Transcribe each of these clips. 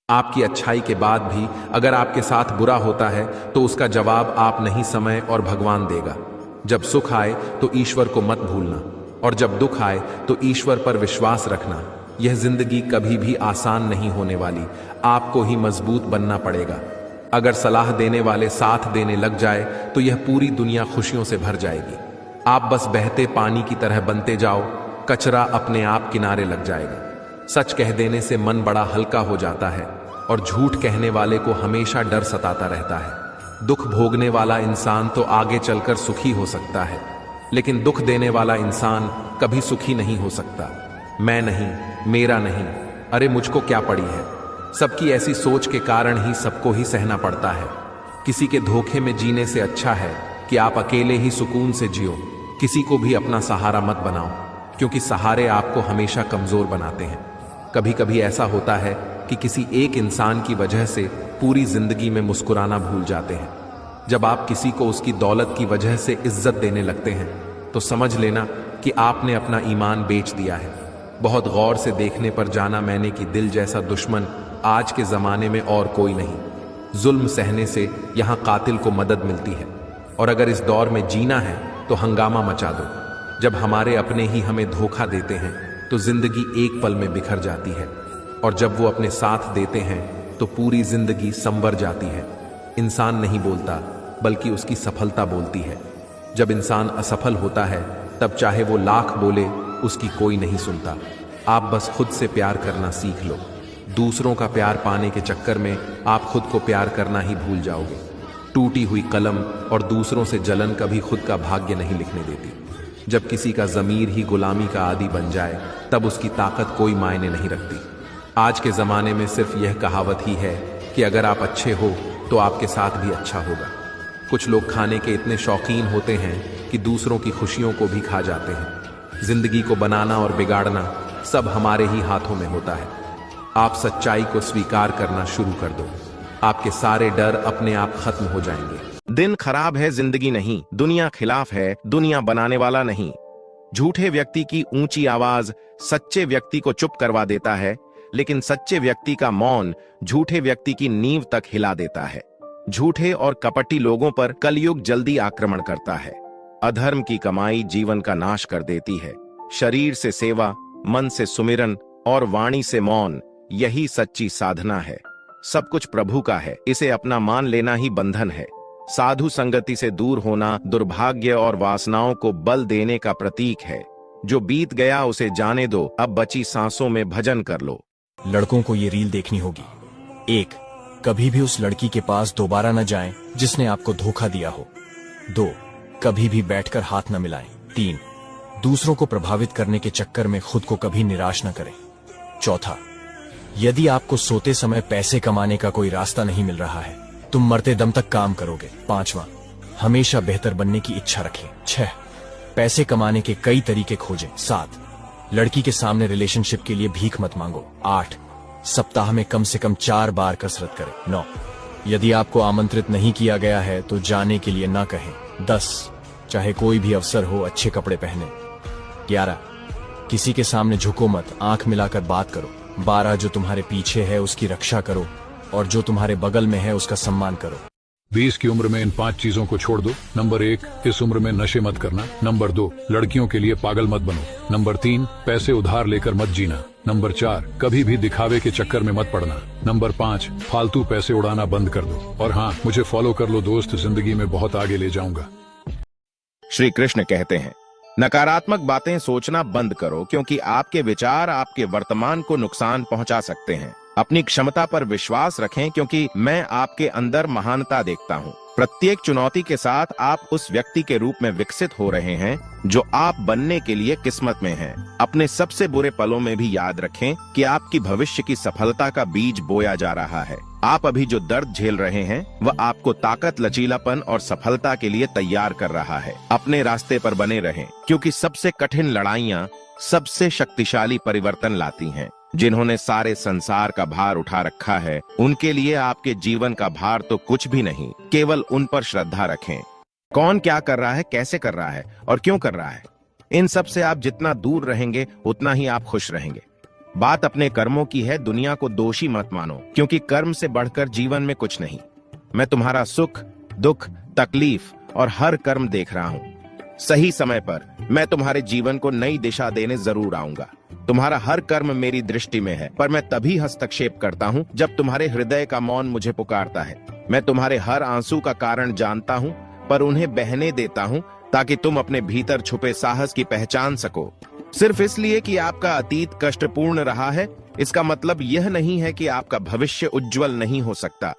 आपकी अच्छाई के बाद भी अगर आपके साथ बुरा होता है तो उसका जवाब आप नहीं, समय और भगवान देगा। जब सुख आए तो ईश्वर को मत भूलना, और जब दुख आए तो ईश्वर पर विश्वास रखना। यह जिंदगी कभी भी आसान नहीं होने वाली, आपको ही मजबूत बनना पड़ेगा। अगर सलाह देने वाले साथ देने लग जाए तो यह पूरी दुनिया खुशियों से भर जाएगी। आप बस बहते पानी की तरह बनते जाओ, कचरा अपने आप किनारे लग जाएगा। सच कह देने से मन बड़ा हल्का हो जाता है, और झूठ कहने वाले को हमेशा डर सताता रहता है। दुख भोगने वाला इंसान तो आगे चलकर सुखी हो सकता है, लेकिन दुख देने वाला इंसान कभी सुखी नहीं हो सकता। मैं नहीं, मेरा नहीं, अरे मुझको क्या पड़ी है। सबकी ऐसी सोच के कारण ही सबको ही सहना पड़ता है। किसी के धोखे में जीने से अच्छा है कि आप अकेले ही सुकून से जियो। किसी को भी अपना सहारा मत बनाओ, क्योंकि सहारे आपको हमेशा कमजोर बनाते हैं। कभी कभी ऐसा होता है कि किसी एक इंसान की वजह से पूरी जिंदगी में मुस्कुराना भूल जाते हैं। जब आप किसी को उसकी दौलत की वजह से इज्जत देने लगते हैं तो समझ लेना कि आपने अपना ईमान बेच दिया है। बहुत गौर से देखने पर जाना मैंने कि दिल जैसा दुश्मन आज के जमाने में और कोई नहीं। जुल्म सहने से यहाँ कातिल को मदद मिलती है, और अगर इस दौर में जीना है तो हंगामा मचा दो। जब हमारे अपने ही हमें धोखा देते हैं तो जिंदगी एक पल में बिखर जाती है, और जब वो अपने साथ देते हैं तो पूरी जिंदगी संवर जाती है। इंसान नहीं बोलता, बल्कि उसकी सफलता बोलती है। जब इंसान असफल होता है तब चाहे वो लाख बोले, उसकी कोई नहीं सुनता। आप बस खुद से प्यार करना सीख लो। दूसरों का प्यार पाने के चक्कर में आप खुद को प्यार करना ही भूल जाओगे। टूटी हुई कलम और दूसरों से जलन कभी खुद का भाग्य नहीं लिखने देती। जब किसी का ज़मीर ही गुलामी का आदी बन जाए तब उसकी ताकत कोई मायने नहीं रखती। आज के ज़माने में सिर्फ यह कहावत ही है कि अगर आप अच्छे हो तो आपके साथ भी अच्छा होगा। कुछ लोग खाने के इतने शौकीन होते हैं कि दूसरों की खुशियों को भी खा जाते हैं। जिंदगी को बनाना और बिगाड़ना सब हमारे ही हाथों में होता है। आप सच्चाई को स्वीकार करना शुरू कर दो, आपके सारे डर अपने आप खत्म हो जाएंगे। दिन खराब है, जिंदगी नहीं। दुनिया खिलाफ है, दुनिया बनाने वाला नहीं। झूठे व्यक्ति की ऊंची आवाज सच्चे व्यक्ति को चुप करवा देता है, लेकिन सच्चे व्यक्ति का मौन झूठे व्यक्ति की नींव तक हिला देता है। झूठे और कपटी लोगों पर कलयुग जल्दी आक्रमण करता है। अधर्म की कमाई जीवन का नाश कर देती है। शरीर से सेवा, मन से सुमिरन और वाणी से मौन, यही सच्ची साधना है। सब कुछ प्रभु का है, इसे अपना मान लेना ही बंधन है। साधु संगति से दूर होना दुर्भाग्य और वासनाओं को बल देने का प्रतीक है। जो बीत गया उसे जाने दो, अब बची सांसों में भजन कर लो। लड़कों को ये रील देखनी होगी। 1. कभी भी उस लड़की के पास दोबारा न जाएं जिसने आपको धोखा दिया हो। 2. कभी भी बैठकर हाथ न मिलाएं। 3. दूसरों को प्रभावित करने के चक्कर में खुद को कभी निराश न करें। 4. यदि आपको सोते समय पैसे कमाने का कोई रास्ता नहीं मिल रहा है, तुम मरते दम तक काम करोगे। 5. हमेशा बेहतर बनने की इच्छा रखें। 6. पैसे कमाने के कई तरीके खोजें। 7. लड़की के सामने रिलेशनशिप के लिए भीख मत मांगो। 8. सप्ताह में कम से कम 4 बार कसरत करें। 9. यदि आपको आमंत्रित नहीं किया गया है तो जाने के लिए ना कहें। 10. चाहे कोई भी अवसर हो, अच्छे कपड़े पहने। 11. किसी के सामने झुको मत, आंख मिलाकर बात करो। 12. जो तुम्हारे पीछे है उसकी रक्षा करो, और जो तुम्हारे बगल में है उसका सम्मान करो। 20 की उम्र में इन 5 चीजों को छोड़ दो। नंबर 1, इस उम्र में नशे मत करना। नंबर 2, लड़कियों के लिए पागल मत बनो। नंबर 3, पैसे उधार लेकर मत जीना। नंबर 4, कभी भी दिखावे के चक्कर में मत पड़ना। नंबर 5, फालतू पैसे उड़ाना बंद कर दो। और हाँ, मुझे फॉलो कर लो दोस्त, जिंदगी में बहुत आगे ले जाऊंगा। श्री कृष्ण कहते हैं, नकारात्मक बातें सोचना बंद करो, क्योंकि आपके विचार आपके वर्तमान को नुकसान पहुंचा सकते हैं। अपनी क्षमता पर विश्वास रखें, क्योंकि मैं आपके अंदर महानता देखता हूं। प्रत्येक चुनौती के साथ आप उस व्यक्ति के रूप में विकसित हो रहे हैं जो आप बनने के लिए किस्मत में हैं। अपने सबसे बुरे पलों में भी याद रखें कि आपकी भविष्य की सफलता का बीज बोया जा रहा है। आप अभी जो दर्द झेल रहे हैं वह आपको ताकत, लचीलापन और सफलता के लिए तैयार कर रहा है। अपने रास्ते पर बने रहें, क्योंकि सबसे कठिन लड़ाइयां सबसे शक्तिशाली परिवर्तन लाती हैं। जिन्होंने सारे संसार का भार उठा रखा है, उनके लिए आपके जीवन का भार तो कुछ भी नहीं। केवल उन पर श्रद्धा रखें। कौन क्या कर रहा है, कैसे कर रहा है और क्यों कर रहा है, इन सब से आप जितना दूर रहेंगे उतना ही आप खुश रहेंगे। बात अपने कर्मों की है, दुनिया को दोषी मत मानो, क्योंकि कर्म से बढ़कर जीवन में कुछ नहीं। मैं तुम्हारा सुख, दुख, तकलीफ और हर कर्म देख रहा हूँ। सही समय पर मैं तुम्हारे जीवन को नई दिशा देने जरूर आऊंगा। तुम्हारा हर कर्म मेरी दृष्टि में है, पर मैं तभी हस्तक्षेप करता हूँ जब तुम्हारे हृदय का मौन मुझे पुकारता है। मैं तुम्हारे हर आंसू का कारण जानता हूँ, पर उन्हें बहने देता हूँ ताकि तुम अपने भीतर छुपे साहस की पहचान सको। सिर्फ इसलिए कि आपका अतीत कष्टपूर्ण रहा है, इसका मतलब यह नहीं है कि आपका भविष्य उज्जवल नहीं हो सकता।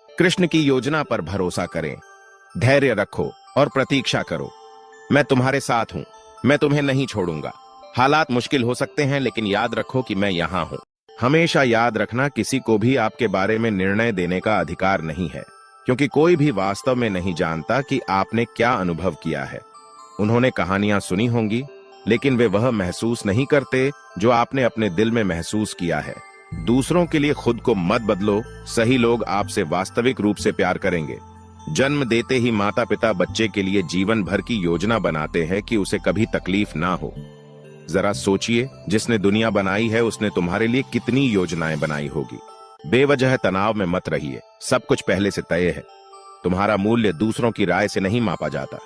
कृष्ण की योजना पर भरोसा करें, धैर्य रखो और प्रतीक्षा करो। मैं तुम्हारे साथ हूँ, मैं तुम्हें नहीं छोड़ूंगा। हालात मुश्किल हो सकते हैं, लेकिन याद रखो कि मैं यहाँ हूँ। हमेशा याद रखना, किसी को भी आपके बारे में निर्णय देने का अधिकार नहीं है, क्योंकि कोई भी वास्तव में नहीं जानता कि आपने क्या अनुभव किया है। उन्होंने कहानियां सुनी होंगी, लेकिन वे वह महसूस नहीं करते जो आपने अपने दिल में महसूस किया है। दूसरों के लिए खुद को मत बदलो, सही लोग आपसे वास्तविक रूप से प्यार करेंगे। जन्म देते ही माता पिता बच्चे के लिए जीवन भर की योजना बनाते हैं कि उसे कभी तकलीफ ना हो। जरा सोचिए, जिसने दुनिया बनाई है उसने तुम्हारे लिए कितनी योजनाएं बनाई होगी। बेवजह तनाव में मत रहिए, सब कुछ पहले से तय है। तुम्हारा मूल्य दूसरों की राय से नहीं मापा जाता।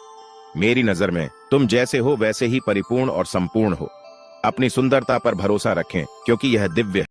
मेरी नजर में तुम जैसे हो वैसे ही परिपूर्ण और संपूर्ण हो। अपनी सुंदरता पर भरोसा रखें, क्योंकि यह दिव्य है।